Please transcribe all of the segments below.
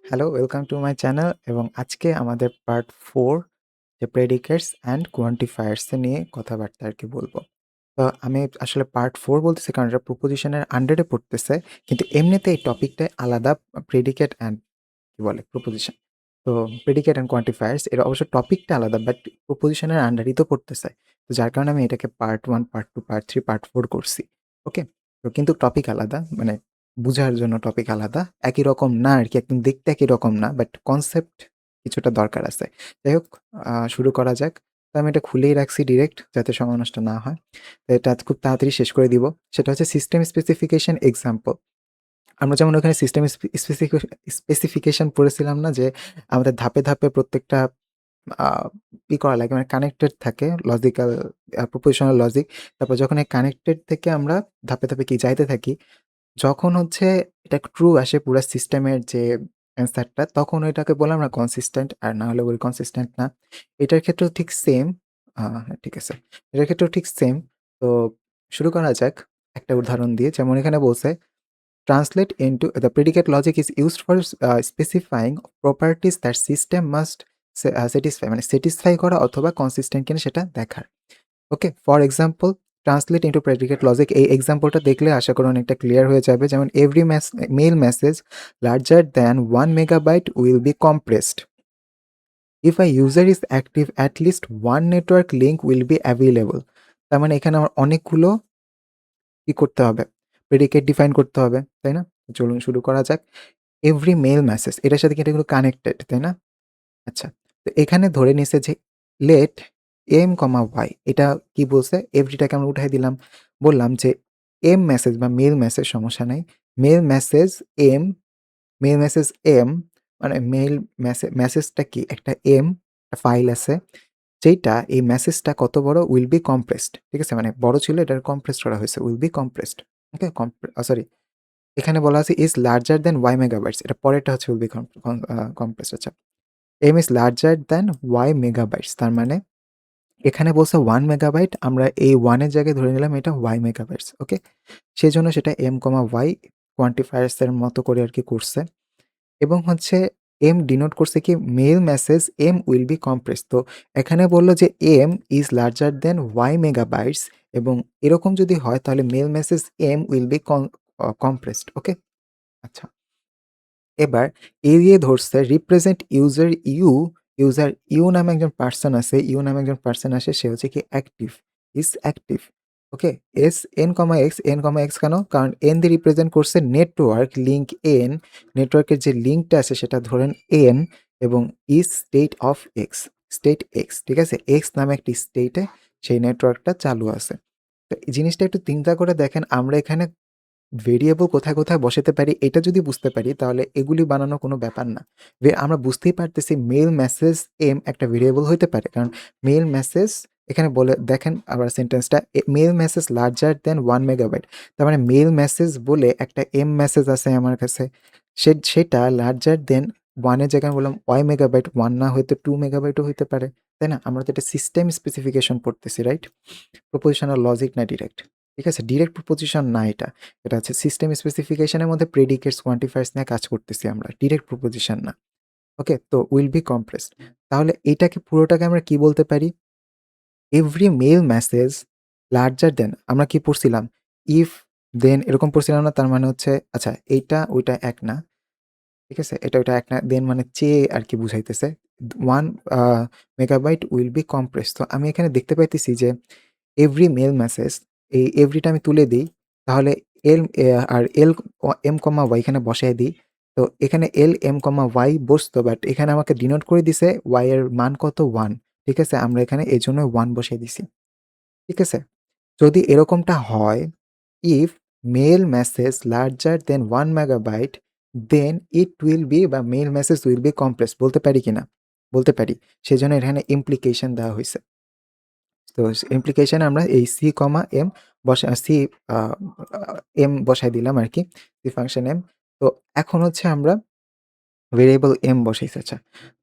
Hello, welcome to my channel এবং আজকে আমাদের পার্ট 4 যে প্রেডিকেটস অ্যান্ড কোয়ান্টিফায়ার্স নিয়ে কথাবার্তা আরকি বলবো। তো আমি আসলে পার্ট 4 বলতেছি কারণ এটা প্রপোজিশনের আন্ডারে পড়তেছে। কিন্তু এমনিতে এই টপিকটাই আলাদা প্রেডিকেট অ্যান্ড কি বলে প্রপোজিশন। তো প্রেডিকেট অ্যান্ড কোয়ান্টিফায়ার্স এর অবশ্য টপিকটা আলাদা বাট প্রপোজিশনের আন্ডারই তো পড়তেছে। তো যার কারণে আমি এটাকে পার্ট 1, পার্ট 2, পার্ট 3, পার্ট 4 করছি। ওকে? তো কিন্তু টপিক আলাদা মানে বুঝার জন্য টপিক আলাদা। একই রকম না আরকি একদম দেখতে একই রকম না বাট কনসেপ্ট কিছুটা দরকার আছে। যাই হোক শুরু করা যাক। তো আমি এটা খুলেই রাখছি ডিরেক্ট যাতে সময় নষ্ট না হয়। তো এটা খুব তাড়াতাড়ি শেষ করে দিব। সেটা হচ্ছে সিস্টেম স্পেসিফিকেশন এক্সাম্পল। আমরা যেমন ওখানে সিস্টেম স্পেসিফিকেশন পড়েছিলাম না যে আমাদের ধাপে, ধাপে প্রত্যেকটা আ করা লাগে মানে কানেক্টেড থাকে লজিক্যাল প্রপোজিশনাল লজিক। তারপর যখন এই কানেক্টেড থেকে আমরা ধাপে, ধাপে কি যাইতে থাকি, যখন হচ্ছে এটা ট্রু আসে পুরা সিস্টেমের যে অ্যান্সারটা তখন ওইটাকে বলে আমরা কনসিস্টেন্ট আর না হলে বলি কনসিস্টেন্ট না। এটার ক্ষেত্রেও ঠিক সেম হ্যাঁ, ঠিক আছে। এটার ক্ষেত্রেও ঠিক সেম। তো শুরু করা যাক একটা উদাহরণ দিয়ে। যেমন এখানে বলছে translate into the predicate logic is used for specifying properties that system must satisfy মানে satisfy করা অথবা consistent কিনা সেটা দেখার। Okay? For example translate into predicate logic এই এক্সাম্পলটা দেখলে আশা করি অনেকটা ক্লিয়ার হয়ে যাবে। যেমন every mail message larger than 1 megabyte will be compressed. If a user is active at least one network link will be available. তার মানে এখানে আমার অনেকগুলো কি করতে হবে? প্রেডিকেট ডিফাইন করতে হবে, তাই না? চলুন শুরু করা যাক। এভরি মেইল মেসেজ এটার সাথে কিন্তু এগুলো কানেক্টেড, তাই না? আচ্ছা। তো এখানে ধরে নিছে যে লেট এম কমা ওয়াই এটা কি বলছে? এভরিটাকে আমরা উঠায় দিলাম। বললাম যে এম মেসেজ বা মেইল মেসেজ সমস্যা নাই। Mail message M, mail message M মানে মেইল মেসেজটা কি? একটা এম ফাইল আছে যেইটা এই মেসেজটা কত বড়? Will be compressed. ঠিক আছে? মানে বড় ছিল এটার কম্প্রেসড করা হয়েছে। Will be compressed. Okay? Sorry এখানে বলা আছে is larger than Y megabytes এটা পরেরটা হচ্ছে উইল বি কম্প্রেসড আচ্ছা। M is larger than Y megabytes তার মানে এখানে বলছে 1 মেগাবাইট আমরা এই 1 এর জায়গায় ধরে নিলাম এটা ওয়াই মেগাবাইটস ওকে? সেজন্য সেটা এম, ওয়াই কোয়ান্টিফায়ার্স এর মতো করে আরকি করছে এবং হচ্ছে এম ডিনোট করছে কি mail message M will be compressed তো এখানে বলল যে M is larger than Y megabytes এবং এরকম যদি হয় তাহলে mail message M will be compressed okay? আচ্ছা। এবার এ দিয়ে ধরছে রিপ্রেজেন্ট ইউজার ইউ নামে একজন পার্সন আছে, ইউ নামে একজন পার্সন আসে সে হচ্ছে কি active, is active. Okay? N comma x কেন? কারণ এন দিয়ে রিপ্রেজেন্ট করছে নেটওয়ার্ক লিঙ্ক এন, নেটওয়ার্কের যে লিঙ্কটা আছে সেটা ধরেন এন এবং is state of x, state x, ঠিক আছে? এক্স নামে একটি স্টেটে সেই নেটওয়ার্কটা চালু আছে। তো এই জিনিসটা একটু চিন্তা করে দেখেন আমরা এখানে ভেরিয়েবল কোথায়, কোথায় বসাতে পারি এটা যদি বুঝতে পারি তাহলে এগুলি বানানো কোনো ব্যাপার না। আমরা বুঝতেই পারতেছি মেইল মেসেজ এম একটা ভেরিয়েবল হইতে পারে। কারণ মেইল মেসেজ এখানে বলে দেখেন আবার সেন্টেন্সটা mail message larger than 1 megabyte. তার মানে মেইল মেসেজ বলে একটা এম মেসেজ আছে আমার কাছে। সেটা লার্জার দ্যান 1 এর জায়গায় আমি বললাম ওয়াই মেগাবাইট 1 না হয়তো 2 মেগাবাইটও হইতে পারে। তাই না? আমরা তো এটা সিস্টেম স্পেসিফিকেশন পড়তেছি, রাইট? প্রপোজিশনাল লজিক না ডিরেক্ট। ঠিক আছে? ডিরেক্ট প্রপোজিশন না এটা। এটা হচ্ছে সিস্টেম স্পেসিফিকেশন এর মধ্যে প্রেডিকেটস, কোয়ান্টিফায়ার্স নিয়ে কাজ করতেছি আমরা। ডিরেক্ট প্রপোজিশন না। ওকে? তো উইল বি কম্প্রেসড। তাহলে এটাকে পুরোটাকে আমরা কি বলতে পারি? Every mail message larger than আমরা কি পড়ছিলাম? ইফ, দেন এরকম পড়ছিলাম না? তার মানে হচ্ছে আচ্ছা এইটা ওইটা এক না। ঠিক আছে? এটা ওইটা এক না। দেন মানে চেয়ে আরকি বুঝাইতেছে। 1 আ মেগাবাইট উইল বি কম্প্রেসড। তো আমি এখানে দেখতে পাইতেছি যে এভরি মেইল মেসেজ এই এভরিটা আমি তুলে দেই। তাহলে আর এম, ওয়াই এখানে বসায় দিই। তো এখানে এম, ওয়াই বসতো বাট এখানে আমাকে ডিনোট করে দিছে ওয়াই এর মান কত 1 ঠিক আছে? আমরা এখানে এজন্য 1 বসায় দিছি। ঠিক আছে? যদি এরকমটা হয়, if mail message larger than 1 megabyte then it will be বা mail message will be compressed বলতে পারি কিনা? বলতে পারি। সেজন্য এখানে ইমপ্লিকেশন দেওয়া হইছে। তো ইমপ্লিকেশন আমরা এই C comma M C uh uh M বসায় দিলাম আরকি। C function M. তো এখন হচ্ছে আমরা ভেরিয়েবল এম বসাইছি আচ্ছা।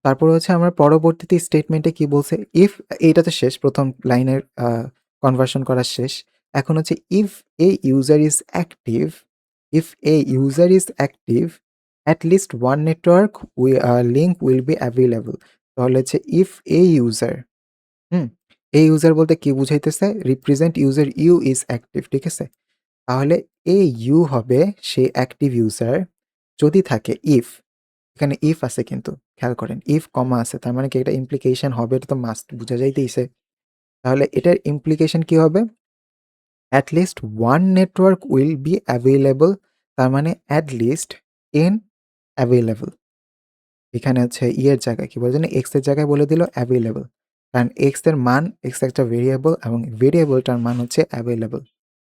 তারপরে হচ্ছে আমরা পরবর্তীতে স্টেটমেন্টে কি বলছে? ইফ এইটা তো শেষ ১ম লাইনের কনভার্সন করা শেষ। এখন হচ্ছে if a user is active, if a user is active at least one network link will be available. তাহলে হচ্ছে if a user hmm? a user বলতে কি বুঝাইতেছে? represent user u is active, ঠিক আছে? তাহলে এই ইউ হবে সেই অ্যাক্টিভ ইউজার যদি থাকে ইফ, এখানে ইফ আছে কিন্তু খেয়াল করেন ইফ কমা আছে তার মানে কি এটা ইমপ্লিকেশন হবে, এটা তো মাস্ট বোঝা যাইতেইছে। তাহলে এটার ইমপ্লিকেশন কি হবে? At least one network will be available, তার মানে অ্যাট লিস্ট এন অ্যাভেলেবল। এখানে হচ্ছে এর জায়গায় কি বলে জানি এক্স এর জায়গায় বলে দিল অ্যাভেলেবল, কারণ এক্স এর মান এক্স একটা ভেরিয়েবল এবং ভেরিয়েবলটার মান হচ্ছে অ্যাভেলেবল।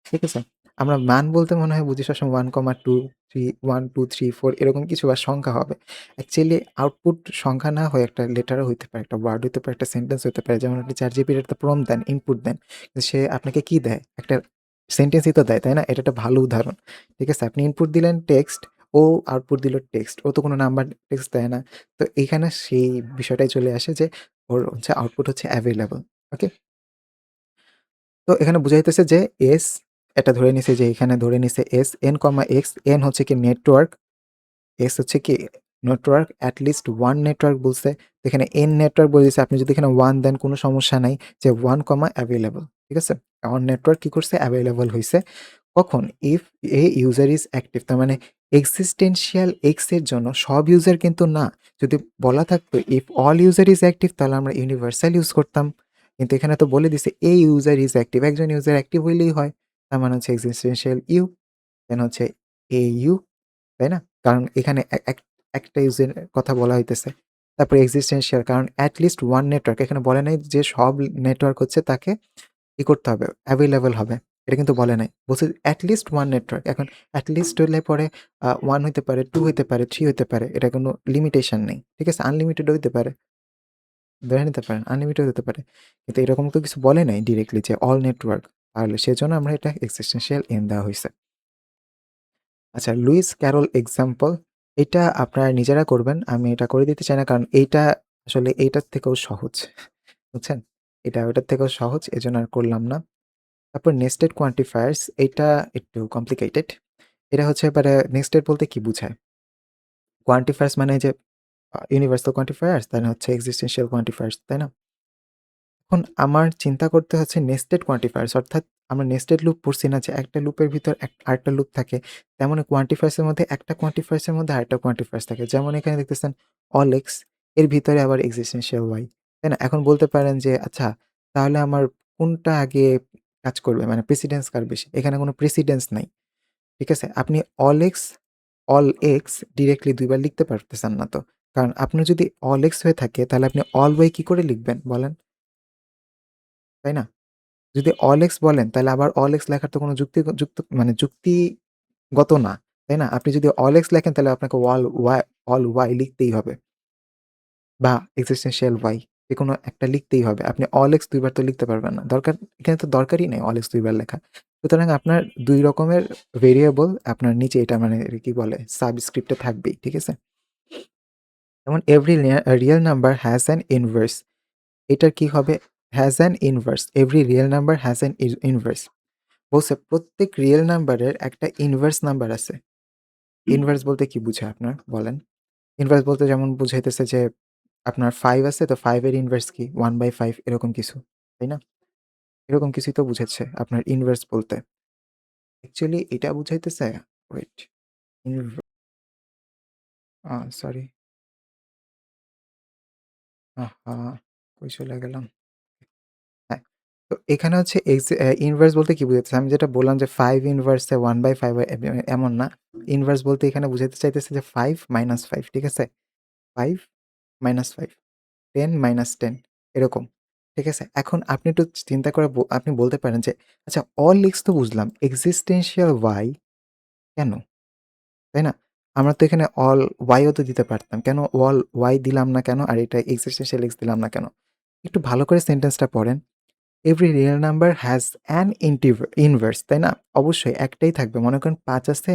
ঠিক আছে? আমরা মান বলতে মনে হয় বুঝি সবসময় 1,2,3 1, 2, 3, 4 এরকম কিছু বা সংখ্যা হবে। অ্যাকচুয়ালি আউটপুট সংখ্যা না হয়ে একটা লেটারও হইতে পারে, একটা ওয়ার্ড হইতে পারে, একটা সেন্টেন্স হইতে পারে। যেমন আপনি ChatGPT র একটা প্রম্পট দেন, ইনপুট দেন। কিন্তু সে আপনাকে কি দেয়? একটা সেন্টেন্সই তো দেয়, তাই না? এটা একটা ভালো উদাহরণ। ঠিক আছে? আপনি ইনপুট দিলেন টেক্সট, ও আউটপুট দিল টেক্সট। ও তো কোনো নাম্বার টেক্সট দেয় না। তো এইখানে সেই বিষয়টাই চলে আসে যে ওর হচ্ছে আউটপুট হচ্ছে অ্যাভেইলেবল। ওকে? তো এখানে বুঝাইতেছে যে এস এটা ধরে নিছে যে এখানে ধরে নিছে S N comma x, N হচ্ছে কি নেটওয়ার্ক, এস হচ্ছে কি network, at least one network বলছে। তো এখানে এন নেটওয়ার্ক বলে দিছে, আপনি যদি এখানে ওয়ান দেন কোনো সমস্যা নাই, যে ওয়ান কমা অ্যাভেলেবল। ঠিক আছে? আমার নেটওয়ার্ক কি করছে? অ্যাভেলেবল হইছে। কখন? If a user is active, তার মানে এক্সিস্টেনশিয়াল এক্স এর জন্য সব ইউজার কিন্তু না। যদি বলা থাকতো if all user is active তাহলে আমরা ইউনিভার্সাল ইউজ করতাম। কিন্তু এখানে তো বলে দিছে এ ইউজার ইজ অ্যাক্টিভ, একজন ইউজার অ্যাক্টিভ হইলেই হয়। তার মানে হচ্ছে এক্সিস্টেনশিয়াল ইউ, দেন হচ্ছে এ ইউ, তাই না? কারণ এখানে একটা ইউজের কথা বলা হইতেছে। তারপরে এক্সিস্টেনশিয়াল কারণ এট লিস্ট ওয়ান নেটওয়ার্ক, এখানে বলে নাই যে সব নেটওয়ার্ক হচ্ছে তাকে করতে হবে, অ্যাভেইলেবল হবে। এটা কিন্তু বলে নাই। বলছে এট লিস্ট ওয়ান নেটওয়ার্ক। এখন এট লিস্ট হইলে পরে 1 হইতে পারে, 2 হইতে পারে, 3 হইতে পারে। এটা কোনো লিমিটেশন নেই। ঠিক আছে? আনলিমিটেড হইতে পারে। ধরে নিতে পারেন আনলিমিটেড হতে পারে। কিন্তু এরকম তো কিছু বলে নাই ডিরেক্টলি যে অল নেটওয়ার্ক। তাহলে সেজন্য আমরা এটা এক্সিস্টেনশিয়াল এন দেওয়া হইছে। আচ্ছা, লুইস ক্যারল এক্সাম্পল, এটা আপনারা নিজেরা করবেন। আমি এটা করে দিতে চাই না কারণ এইটা আসলে এইটার থেকেও সহজ। বুঝছেন? এটা ওইটার থেকেও সহজ, এজন্য আর করলাম না। তারপর নেস্টেড কোয়ান্টিফায়ার্স, এইটা একটু কমপ্লিকেটেড। এটা হচ্ছে এবারে নেস্টেড বলতে কি বুঝায়? কোয়ান্টিফায়ার্স মানে যে ইউনিভার্সাল কোয়ান্টিফায়ার্স, দেন হচ্ছে এক্সিস্টেনশিয়াল কোয়ান্টিফায়ার্স, তাই না? এখন আমার চিন্তা করতে হচ্ছে নেস্টেড কোয়ান্টিফায়ার্স, অর্থাৎ আমরা নেস্টেড লুপ পড়ছি না যে একটা লুপের ভিতর আরেকটা লুপ থাকে। তেমনি কোয়ান্টিফায়ার্স এর মধ্যে একটা কোয়ান্টিফায়ার্স এর মধ্যে আরেকটা কোয়ান্টিফায়ার্স থাকে। যেমন এখানে দেখতেছেন অল এক্স, এর ভিতরে আবার এক্সিস্টেনশিয়াল ওয়াই, তাই না? এখন বলতে পারেন যে আচ্ছা তাহলে আমার কোনটা আগে কাজ করবে? মানে প্রেসিডেন্স কার বেশি? এখানে কোনো প্রেসিডেন্স নাই। ঠিক আছে? আপনি all X, all x directly ২ বার লিখতে পারতেছেন না তো। কারণ আপনার যদি অল এক্স হয়ে থাকে তাহলে আপনি অল ওয়াই কি করে লিখবেন বলেন? তাই না? যদি অল এক্স বলেন তাহলে আবার অল এক্স লেখার তো কোনো মানে যুক্তিগত না। তাই না? আপনি যদি অল এক্স লেখেন তাহলে আপনাকে অল ওয়াই লিখতেই হবে বা এক্সিস্টেনশিয়াল ওয়াই যেকোনো একটা লিখতেই হবে। আপনি অল এক্স ২ বার তো লিখতে পারবেন না। এখানে তো দরকারই নেই অল এক্স ২ বার লেখা। সুতরাং আপনার ২ রকমের ভেরিয়েবল আপনার নিচে এটা মানে কি বলে সাবস্ক্রিপ্ট এ থাকবেই। ঠিক আছে? যেমন every Real number has an inverse. এটার কি হবে? Has an inverse. Every Real number has an inverse. বলছে প্রত্যেক রিয়েল নাম্বারের একটা ইনভার্স নাম্বার আছে। ইনভার্স বলতে কি বুঝায় আপনার বলেন? ইনভার্স বলতে যেমন বুঝাইতেছে যে আপনার 5 আছে তো 5 এর ইনভার্স কি? 1/5 এরকম কিছু। তাই না? এরকম কিছুই তো বুঝাচ্ছে আপনার ইনভার্স বলতে। অ্যাকচুয়ালি এটা বুঝাইতেছে ওয়েট ইনভ সরি আহা! কই চলে গেলাম? হ্যাঁ, তো এখানে হচ্ছে ইনভার্স বলতে কি বুঝাইতেছে? আমি যেটা বললাম যে 5 ইনভার্স এ 1/5 হয় এমন না। ইনভার্স বলতে এখানে বুঝাইতে চাইতেছে যে 5 মাইনাস 5, ঠিক আছে? 5 মাইনাস 5, 10 মাইনাস 10 এরকম। ঠিক আছে? এখন আপনি একটু চিন্তা করে আপনি বলতে পারেন যে আচ্ছা অল এক্স তো বুঝলাম, এক্সিস্টেনশিয়াল ওয়াই কেন? তাই না? আমরা তো এখানে অল ওয়াই ও তো দিতে পারতাম। কেন অল ওয়াই দিলাম না কেন? আর এটা এক্সিস্টেনশিয়াল এক্স দিলাম না কেন? একটু ভালো করে সেন্টেন্সটা পড়েন। Every Real number has an inverse, তাই না? অবশ্যই একটাই থাকবে। মনে করেন ৫ আছে,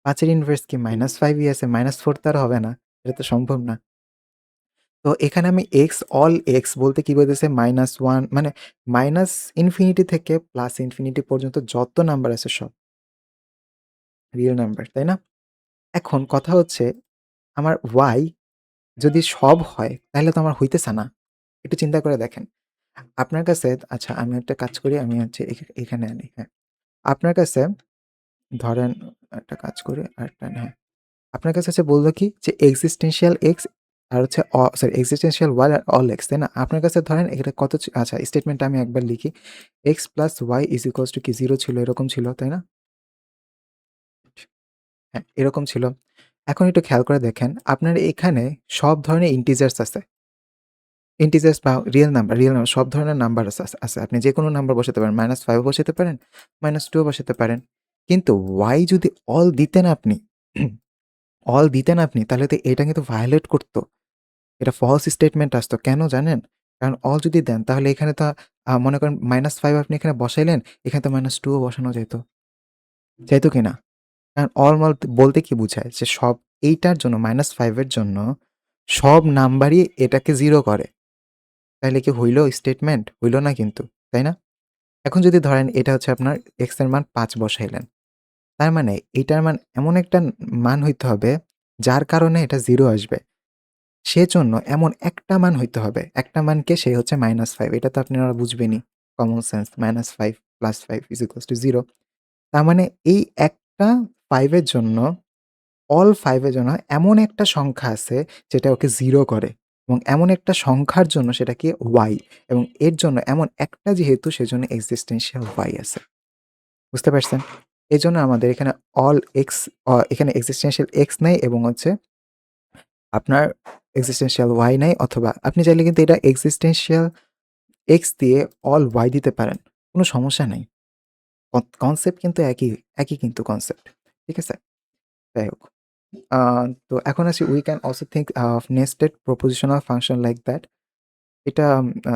৫ এর ইনভার্স কি -5 ই আছে, -4 তো আর হবে না। এটা তো সম্ভব না। তো এখানে আমি অল এক্স বলতে কি বোঝাচ্ছে? -1 মানে মাইনাস ইনফিনিটি থেকে প্লাস ইনফিনিটি পর্যন্ত যত নাম্বার আছে সব রিয়েল নাম্বার, তাই না? এখন কথা হচ্ছে আমার y যদি সব হয় তাহলে তো আমার হইতেছে না। একটু চিন্তা করে দেখেন। আপনার কাছে আচ্ছা আমি একটা কাজ করি, আমি হচ্ছে এখানে আনি, হ্যাঁ। আপনার কাছে ধরেন একটা কাজ করি আরেকটা আনি, হ্যাঁ। আপনার কাছে হচ্ছে বলল কি যে existential x আর হচ্ছে সরি existential y আর all x, তাই না? আপনার কাছে ধরেন এটা কত আচ্ছা স্টেটমেন্টটা আমি একবার লিখি। x plus y is equals two কি 0 ছিল, এরকম ছিল, তাই না? হ্যাঁ, এরকম ছিল। এখন একটু খেয়াল করে দেখেন, আপনার এখানে সব ধরনের ইন্টিজার্স আছে। ইন্টিজার্স বা রিয়েল নাম্বার সব ধরনের নাম্বার আছে। আপনি যেকোনো নাম্বার বসাতে পারেন। -5 ও বসাতে পারেন, -2 ও বসাতে পারেন। কিন্তু y যদি অল দিতেন আপনি, অল দিতেন আপনি তাহলে তো এটা কিন্তু ভায়োলেট করত। এটা ফলস স্টেটমেন্ট আসতো। কেন জানেন? কারণ অল যদি দেন তাহলে এখানে তো মনে করেন -5 আপনি এখানে বসাইলেন, এখানে তো -2 ও বসানো যাইত। যাইত কি না? কারণ অল বলতে কি বুঝায়? যে সব এইটার জন্য -5 এর জন্য সব নাম্বারই এটাকে 0 করে। তাইলে কি হইল স্টেটমেন্ট? হইল না কিন্তু, তাই না? এখন যদি ধরেন এটা হচ্ছে আপনার x এর মান 5 বসাইলেন। তার মানে এটার মান এমন একটা মান হইতে হবে যার কারণে এটা 0 আসবে। সেজন্য এমন একটা মান হইতে হবে। একটা মানকে সে হচ্ছে -5, এটা তো আপনারা বুঝবেনই। Common sense -5 + 5 = 0। তার মানে এই একটা 5 এর জন্য, অল 5 এর জন্য এমন একটা সংখ্যা আছে যেটা ওকে 0 করে এবং এমন একটা সংখ্যার জন্য সেটা কি y, এবং এর জন্য এমন একটা যেহেতু সেজন্য existential y আছে। বুঝতে পারছেন? এজন্য আমাদের এখানে অল x এখানে existential x নাই এবং হচ্ছে আপনার existential y নাই, অথবা আপনি চাইলে কিন্তু এটা existential x দিয়ে অল y দিতে পারেন। কোনো সমস্যা নাই। কনসেপ্ট কিন্তু একই কিন্তু কনসেপ্ট। ঠিক আছে? যাই হোক। আ তো এখন আসি we can also think of nested propositional function like that. এটা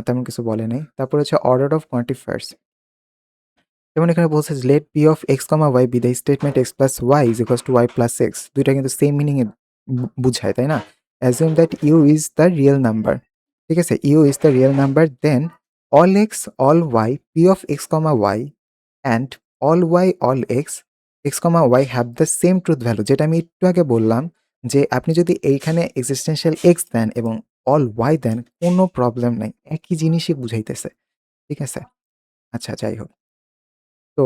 তেমন কিছু বলে নাই। তারপর হচ্ছে order of quantifiers। যেমন এখানে বলছে যে let p of x, y be the statement x plus y is equals to y plus x, ২ টা কিন্তু সেম মিনিং এ বুঝায়, তাই না? Assume that u is the real number. ঠিক আছে? u is the real number, then all x, all y, p of x, y and all y, all x, y have the same truth value, যেটা আমি একটু আগে বললাম যে আপনি যদি এইখানে existential x দেন এবং all y দেন কোনো প্রবলেম নাই। একই জিনিসই বুঝাইতেছে। ঠিক আছে? আচ্ছা যাই হোক। তো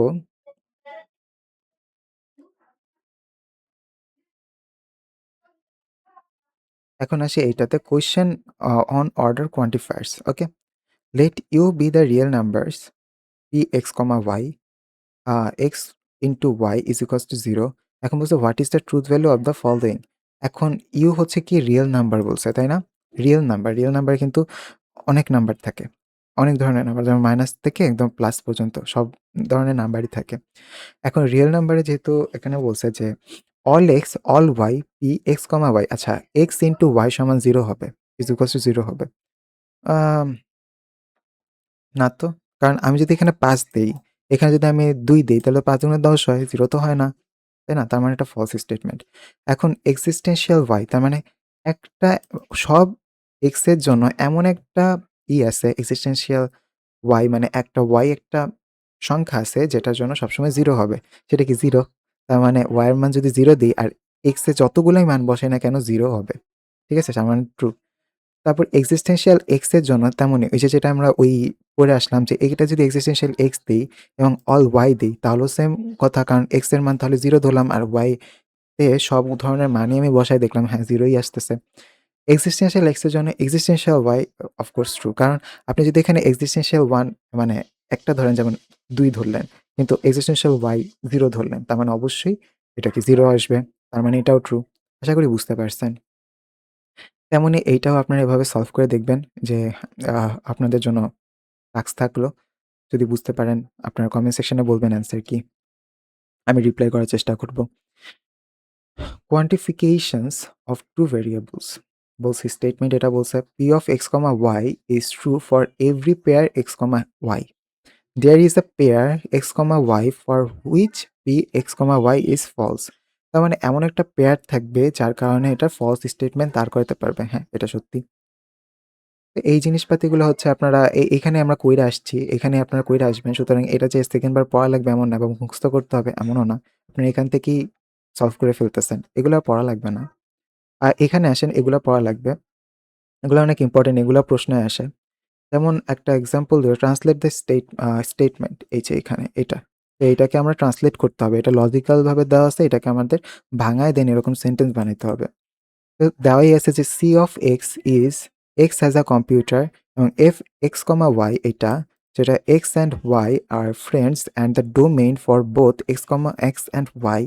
এখন আসি এইটাতে question on order quantifiers. Okay? Let U be the real numbers P X, Y, X into Y is equals to 0। এখন বলছে what is the truth value of the following. এখন ইউ হচ্ছে কি রিয়েল নাম্বার বলছে, তাই না? Real number কিন্তু অনেক নাম্বার থাকে। অনেক ধরনের নাম্বার, যেমন মাইনাস থেকে একদম প্লাস পর্যন্ত সব ধরনের নাম্বারই থাকে। এখন রিয়েল নাম্বারে যেহেতু এখানে বলছে যে all X, all Y, P X, Y, আচ্ছা এক্স ইন্টু ওয়াই সমান 0 হবে, ইজ ইকুয়ালস টু 0 হবে। আম না তো। কারণ আমি যদি এখানে ৫ দেই, এখানে যদি আমি ২ দেই তাহলে ৫ গুণে ১০ হয়, 0 তো হয় না। তাই না? তার মানে এটা ফলস স্টেটমেন্ট। এখন existential y তার মানে একটা সব x এর জন্য এমন একটা আছে existential y, মানে একটা y একটা সংখ্যা আছে যেটার জন্য সবসময় 0 হবে। সেটা কি 0? তার মানে y এর মান যদি 0 দেই আর x এ যতগুলাই মান বসাই না কেন 0 হবে। ঠিক আছে? তার মানে ট্রু। তারপর existential x এর জন্য তেমনই ওই যে যেটা আমরা পড়ে আসলাম যে এটা যদি existential x দেই এবং all y দেই তাহলেও সেম কথা, কারণ x এর মান তাহলে 0 ধরলাম আর y তে সব ধরনের মানই আমি বসায় দেখলাম, হ্যাঁ 0 ই আসতেছে। existential x এর জন্য existential y of course true, কারণ আপনি যদি এখানে existential 1 মানে একটা ধরেন, যেমন 2 ধরলেন, কিন্তু existential y 0 ধরলেন, তার মানে অবশ্যই এটা কি 0 আসবে। তার মানে এটাও ট্রু। আশা করি বুঝতে পারছেন। তেমনি এইটাও আপনারা এভাবে সলভ করে দেখবেন যে আপনাদের জন্য টাস্ক থাকলো। যদি বুঝতে পারেন আপনারা কমেন্ট সেকশনে বলবেন অ্যান্সার কি। আমি রিপ্লাই করার চেষ্টা করব। কোয়ান্টিফিকেশনস অফ টু ভেরিয়েবলস বলছি, স্টেটমেন্ট এটা বলছে p of x, y is true for every pair x, y. There is a pair x, y for which p x, y is false. তার মানে এমন একটা পেয়ার থাকবে যার কারণে এটা ফলস স্টেটমেন্ট দাঁড় করাতে পারবে। হ্যাঁ, এটা সত্যি। তো এই জিনিসপাতিগুলো হচ্ছে আপনারা এখানে আমরা কইরা আসছি, এখানে আপনারা কইরা আসবেন। সুতরাং এটা যে সেকেন্ড বার পড়া লাগবে এমন না এবং মুখস্থ করতে হবে এমনও না। আপনারা এখান থেকেই সলভ করে ফেলতেছেন। এগুলো আর পড়া লাগবে না। এখানে আসেন এগুলা পড়া লাগবে। এগুলা অনেক ইম্পোর্টেন্ট, এগুলা প্রশ্নে আসে। যেমন একটা এক্সাম্পল ধরো ট্রান্সলেট দ্য স্টেটমেন্ট এই যে এখানে এটা। তো এইটাকে আমরা ট্রান্সলেট করতে হবে। এটা লজিক্যাল ভাবে দেওয়া আছে, এটাকে আমাদের ভাঙায় দেন এরকম সেন্টেন্স বানাইতে হবে। তো দেওয়াই আছে যে C of X is X has a computer এবং এফ এক্স কমা ওয়াই এটা যেটা X and Y are friends and the domain for both X comma X and Y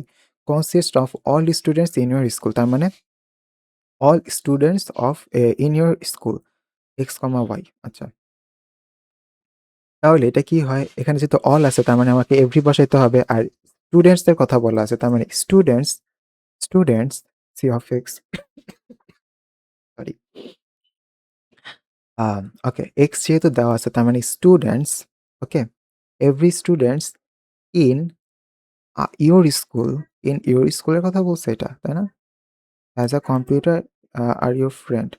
consist of all students in your school. তার মানে all students of in your school X comma Y. আচ্ছা, তাহলে এটা কি হয়? এখানে যেহেতু all আছে তার মানে আমাকে এভরি বসাইতে হবে। আর স্টুডেন্টস এর কথা বলা আছে তার মানে students C of X sorry okay X যেহেতু দেওয়া আছে তার মানে students okay every students in your school স্কুলের কথা বলছে এটা, তাই না? অ্যাজ আ কম্পিউটার আর your friend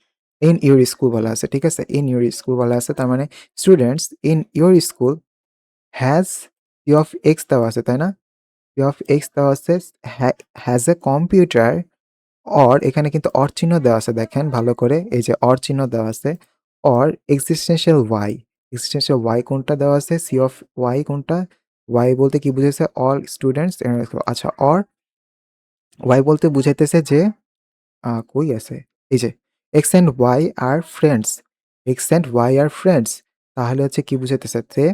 in your school বলা আছে, ঠিক আছে? ইন ইউর স্কুল বলা আছে তার মানে students in your school has C of x দেওয়া আছে, তাই না? সি অফ এক্স দেওয়া আছে হ্যাজ এ কম্পিউটার অর এখানে কিন্তু অর চিহ্ন দেওয়া আছে, দেখেন ভালো করে এই যে অর চিহ্ন দেওয়া আছে। অর এক্সিস্টেন্সিয়াল ওয়াই কোনটা দেওয়া আছে? সি অফ ওয়াই কোনটা? ওয়াই বলতে কি বুঝেছে? All students. আচ্ছা, অর ওয়াই বলতে বুঝাইতেছে যে কই আছে? এই যে X and Y are friends, X and Y are friends. তাহলে হচ্ছে কি বুঝাইতেছে? যে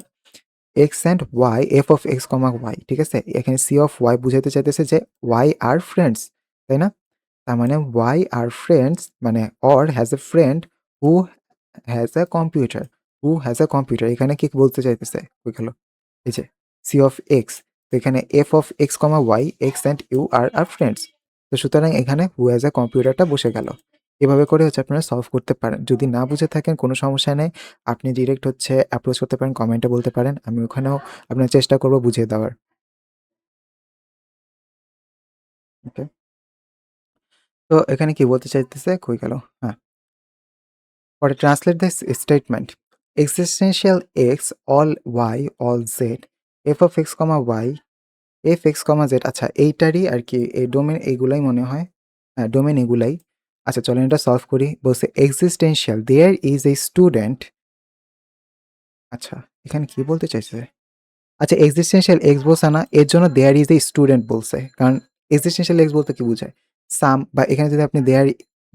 X and Y F of X comma Y, ঠিক আছে? এখানে সি অফ ওয়াই বুঝাইতে চাইতেছে যে ওয়াই আর ফ্রেন্ডস, তাই না? তার মানে ওয়াই আর ফ্রেন্ডস মানে or has a friend who has a computer, এখানে কি বলতে চাইতেছে? ওই গেল এই যে সি অফ এক্স। তো এখানে F of X comma Y X and U are friends. তো সুতরাং এখানে হু হ্যাজ আ কম্পিউটারটা বসে গেল। এভাবে করে হচ্ছে আপনারা সলভ করতে পারেন। যদি না বুঝে থাকেন কোনো সমস্যা নেই, আপনি ডিরেক্ট হচ্ছে অ্যাপ্রোচ করতে পারেন, কমেন্টে বলতে পারেন, আমি ওখানেও আপনার চেষ্টা করব বুঝিয়ে দেওয়ার। ওকে, তো এখানে কি বলতে চাইতেছে? কই গেল? হ্যাঁ, পরে translate this statement existential X all Y all Z F of X comma Y F X comma Z. আচ্ছা, এইটারই আর কি এই ডোমেন এইগুলাই মনে হয়। হ্যাঁ, ডোমেন এগুলাই। আচ্ছা, চলেন এটা সলভ করি। বলছে existential there is a student. আচ্ছা, এখানে কি বলতে চাইছে? আচ্ছা, এক্সিস্টেন্সিয়াল এক্স বলছে না, এর জন্য দেয়ার ইজ এ স্টুডেন্ট বলছে। কারণ এক্সিস্টেন্সিয়াল এক্স বলতে কি বোঝায়? সাম, বা এখানে যদি আপনি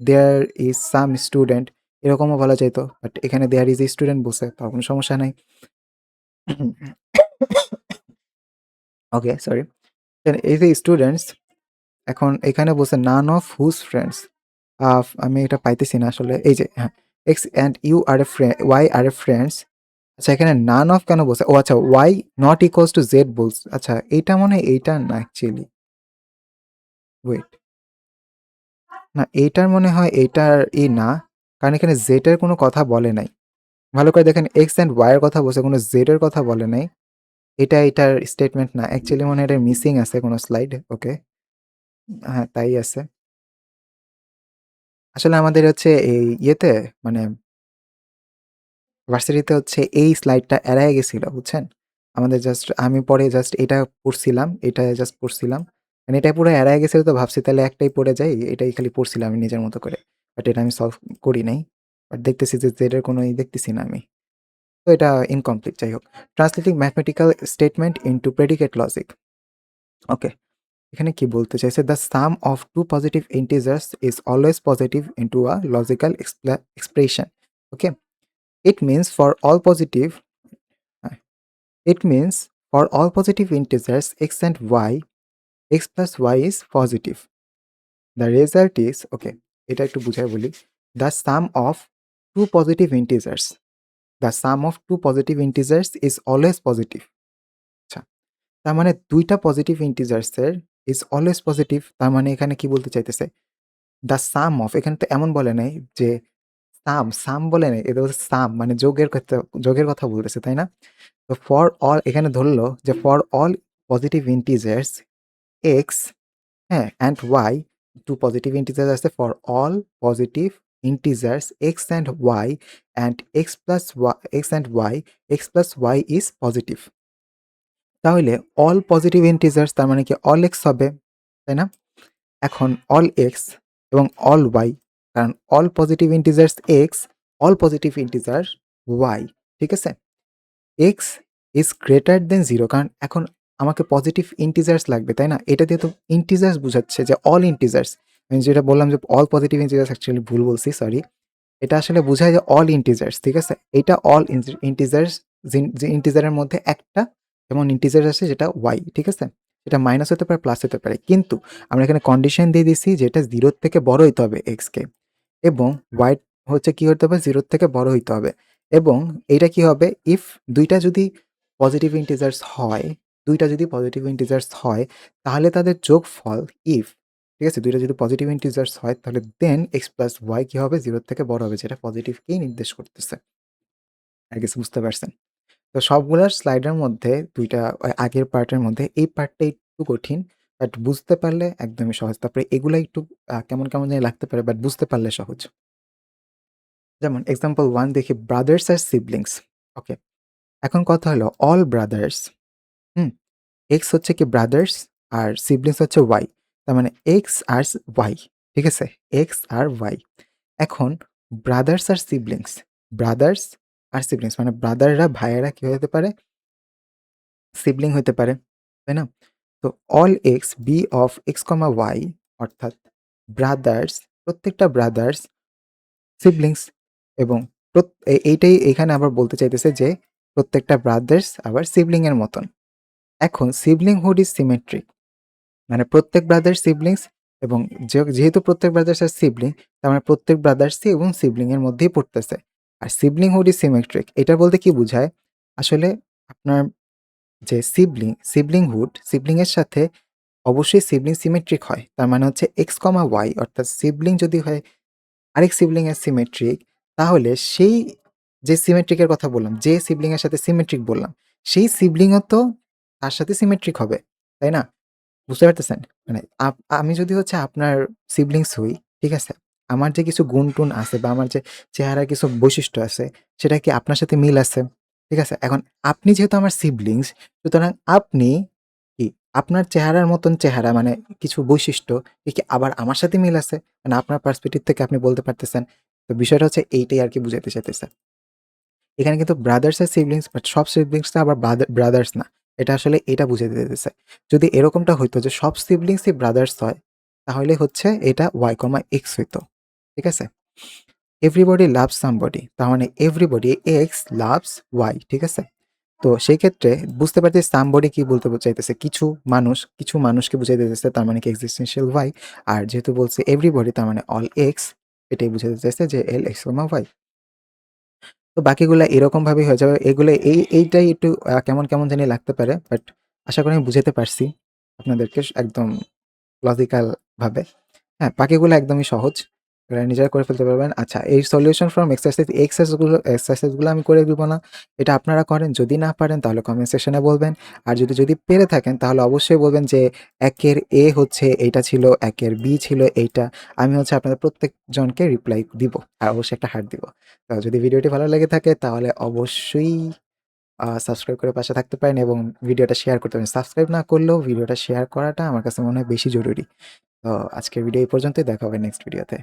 দেয়ার ইজ সাম স্টুডেন্ট এরকমও বলা যেত। বাট এখানে দেয়ার ইজ এ স্টুডেন্ট বলছে, তো কোনো সমস্যা নাই। ওকে, সরি। এই যে স্টুডেন্টস, এখন এখানে বলছে নান অফ হুজ ফ্রেন্ডস। আমি এটা পাইতেছি না আসলে। এই যে হ্যাঁ, X and U are a friend Y are a friends. আচ্ছা, এখানে নান অফ কেন বলছে? ও আচ্ছা, Y not equals to Z বলছে। আচ্ছা, এইটা মনে হয় এইটা না অ্যাকচুয়ালি। ওয়েট, না এইটার মনে হয় এইটার না। কারণ এখানে জেড এর কোনো কথা বলে নাই। ভালো করে দেখেন, এক্স অ্যান্ড ওয়াই এর কথা বলছে, কোনো জেড এর কথা বলে নাই। এটা এটার স্টেটমেন্ট না অ্যাকচুয়ালি, মনে হয় এটা মিসিং আছে কোনো স্লাইড। ওকে, হ্যাঁ তাই আছে। আসলে আমাদের হচ্ছে এই ইয়েতে মানে ভার্সিটিতে হচ্ছে এই স্লাইডটা এড়ায় গেছিল, বুঝছেন? আমাদের জাস্ট আমি পরে জাস্ট এটা পড়ছিলাম, এটা জাস্ট পড়ছিলাম। মানে এটা পুরো এড়ায় গেছিল, তো ভাবছি তাহলে একটাই পড়ে যাই। এটাই খালি পড়ছিলাম আমি নিজের মতো করে। বাট এটা আমি সলভ করি নাই। বাট দেখতেছি যে জেড এর কোনো দেখতেছি না আমি। তো এটা ইনকমপ্লিট, যাই হোক। Translating mathematical statement into predicate logic. Okay, এখানে কি বলতে চাইছে? The sum of two positive integers is always positive into a logical expression. Okay, it means for all positive It means for all positive integers x and y, x plus y is positive. The result is, okay, এটা একটু বুঝাই বলি। The sum of two positive integers. The sum of two positive integers is always positive. আচ্ছা, তার মানে দুইটা positive ইন্টিজার্সের is always positive. তার মানে এখানে কি বলতে চাইতেছে? দ্য সাম অফ, এখানে তো এমন বলে নাই যে সাম বলে নাই, এটা হচ্ছে সাম মানে যোগের কথা বলতেছে, তাই না? তো ফর অল এখানে ধরলো যে for all positive integers X, হ্যাঁ, and Y, two positive integers আছে for all positive integers X and Y and X and Y X plus Y is positive. তাহলে অল পজিটিভ ইন্টিজার্স তার মানে কি all X হবে, তাই না? এখন অল এক্স এবং অল ওয়াই, কারণ all positive integers X, all positive integer Y, ঠিক আছে? এক্স ইজ গ্রেটার দেন 0, কারণ এখন আমাকে পজিটিভ ইন্টিজার্স লাগবে, তাই না? এটা দিয়ে তো ইন্টিজার্স বুঝাচ্ছে যে অল ইন্টিজার্স। আমি যেটা বললাম যে অল পজিটিভ ইন্টিজার্স, অ্যাকচুয়ালি ভুল বলছি, সরি। এটা আসলে বোঝায় যে অল ইন্টিজার্স, ঠিক আছে? এইটা অল ইন্টিজার্স, যে ইন্টিজারের মধ্যে একটা যেমন ইন্টিজার আছে যেটা ওয়াই, ঠিক আছে? এটা মাইনাস হতে পারে, প্লাস হতে পারে, কিন্তু আমরা এখানে কন্ডিশন দিয়ে দিছি যে এটা 0 থেকে বড় হইতে হবে এক্সকে, এবং ওয়াই হচ্ছে কি হতে হবে, 0 থেকে বড় হইতে হবে। এবং এইটা কি হবে, ইফ দুইটা যদি পজিটিভ ইন্টিজার্স হয়, দুইটা যদি পজিটিভ ইন্টিজার্স হয়, তাহলে তাদের যোগফল ইফ, ঠিক আছে? দুইটা যদি পজিটিভ ইন্টিজার্স হয় তাহলে দেন এক্স প্লাস ওয়াই কি হবে, 0 থেকে বড় হবে, যেটা পজিটিভকেই নির্দেশ করতেছে। আর কিছু বুঝতে পারছেন? তো সবগুলার স্লাইডের মধ্যে ২ টা আগের পার্টের মধ্যে এই পার্টটা একটু কঠিন। বাট বুঝতে পারলে একদমই সহজ। তারপরে এগুলা একটু কেমন জানি লাগতে পারে, বাট বুঝতে পারলে সহজ। যেমন এক্সাম্পল 1 দেখি, ব্রাদার্স আর সিবলিংস। ওকে। এখন কথা হলো অল ব্রাদার্স, হুম? এক্স হচ্ছে কি ব্রাদার্স, আর সিবলিংস হচ্ছে ওয়াই। তার মানে এক্স আর ওয়াই, ঠিক আছে? এক্স আর ওয়াই। এখন ব্রাদার্স আর সিবলিংস, ব্রাদার্স আর সিবলিংস মানে ব্রাদাররা, ভাইয়েরা কি হতে পারে? সিবলিং হইতে পারে, তাই না? তো all X B of X comma Y, অর্থাৎ ব্রাদার্স, প্রত্যেকটা ব্রাদার্স সিবলিংস, এবং এইটাই এখানে আবার বলতে চাইতেছে যে প্রত্যেকটা ব্রাদার্স আবার সিবলিং এর মতন। এখন সিবলিংহুড ইজ সিমেট্রিক, মানে প্রত্যেক ব্রাদার সিবলিংস, এবং যেহেতু প্রত্যেক ব্রাদার্স আর সিবলিং, তার মানে প্রত্যেক ব্রাদার্সই এবং সিবলিং এর মধ্যেই পড়তেছে। আর সিবলিংহুড ইজ সিমেট্রিক এটা বলতে কি বুঝায়? আসলে আপনার যে সিবলিংহুড, সিবলিং এর সাথে অবশ্যই সিবলিং সিমেট্রিক হয়। তার মানে হচ্ছে এক্স কমা ওয়াই, অর্থাৎ সিবলিং যদি হয় আরেক সিবলিং এর সিমেট্রিক, তাহলে সেই যে সিমেট্রিক এর কথা বললাম, যে সিবলিং এর সাথে সিমেট্রিক বললাম, সেই সিবলিংও তো তার সাথে সিমেট্রিক হবে, তাই না? বুঝতে পারতেছেন? মানে আমি যদি হচ্ছে আপনার সিবলিংস হই, ঠিক আছে? আমার যে কিছু গুণ-টুন আছে বা আমার যে চেহারার কিছু বৈশিষ্ট্য আছে, সেটা কি আপনার সাথে মিল আছে? ঠিক আছে? এখন আপনি যেহেতু আমার সিবলিংস, সুতরাং আপনি কি আপনার চেহারার মতন চেহারা, মানে কিছু বৈশিষ্ট্য কি আবার আমার সাথে মিল আছে? মানে আপনার পার্সপেক্টিভ থেকে আপনি বলতে পারতেছেন। তো বিষয়টা হচ্ছে এইটাই আরকি বুঝাইতে চাইতেছে। এখানে কিন্তু ব্রাদার্স আর সিবলিংস, বাট সব সিবলিংস তো আবার ব্রাদার্স না। এটা আসলে এটা বুঝাইতে চাইতেছে। যদি এরকমটা হইতো যে সব সিবলিংসই ব্রাদার্স হয়, তাহলে হচ্ছে এটা y, x হইতো। ঠিক আছে? এভরিবডি লাভস সামবডি, তার মানে এভরিবডি x লাভস y, ঠিক আছে? তো সেই ক্ষেত্রে বুঝতে পারছি সামবডি কি বলতে চাইতেছে, কিছু মানুষকে বুঝাইতে চাইতেছে, তার মানে কি এক্সিস্টেনশিয়াল y। আর যেহেতু বলছে এভরিবডি, তার মানে অল x, এটাই বুঝাতে চাইছে যে L x, y। তো বাকিগুলা এরকমভাবেই হয়ে যাবে। এগুলো এইটাই একটু কেমন জানি লাগতে পারে। বাট আশা করি আমি বুঝাতে পারছি আপনাদেরকে একদম লজিক্যাল ভাবে। হ্যাঁ, বাকিগুলো একদমই সহজ। এগুলা নিজেরা করে ফেলতে পারবেন। আচ্ছা, এই সলিউশন ফ্রম এক্সারসাইজগুলো আমি করে দিব না। এটা আপনারা করেন। যদি না পারেন তাহলে কমেন্ট সেকশনে বলবেন। আর যদি পেরে থাকেন তাহলে অবশ্যই বলবেন যে ১ এর A হচ্ছে এইটা ছিল, ১ এর B ছিল এইটা। আমি হচ্ছে আপনাদের প্রত্যেকজনকে রিপ্লাই দিব। আর অবশ্যই একটা হার্ট দিব। তো যদি ভিডিওটি ভালো লেগে থাকে তাহলে অবশ্যই সাবস্ক্রাইব করে পাশে থাকতে পারেন এবং ভিডিওটা শেয়ার করতে পারেন। সাবস্ক্রাইব না করলেও ভিডিওটা শেয়ার করাটা আমার কাছে মনে হয় বেশি জরুরি। তো আজকের ভিডিও এই পর্যন্তই। দেখা হবে নেক্সট ভিডিওতে।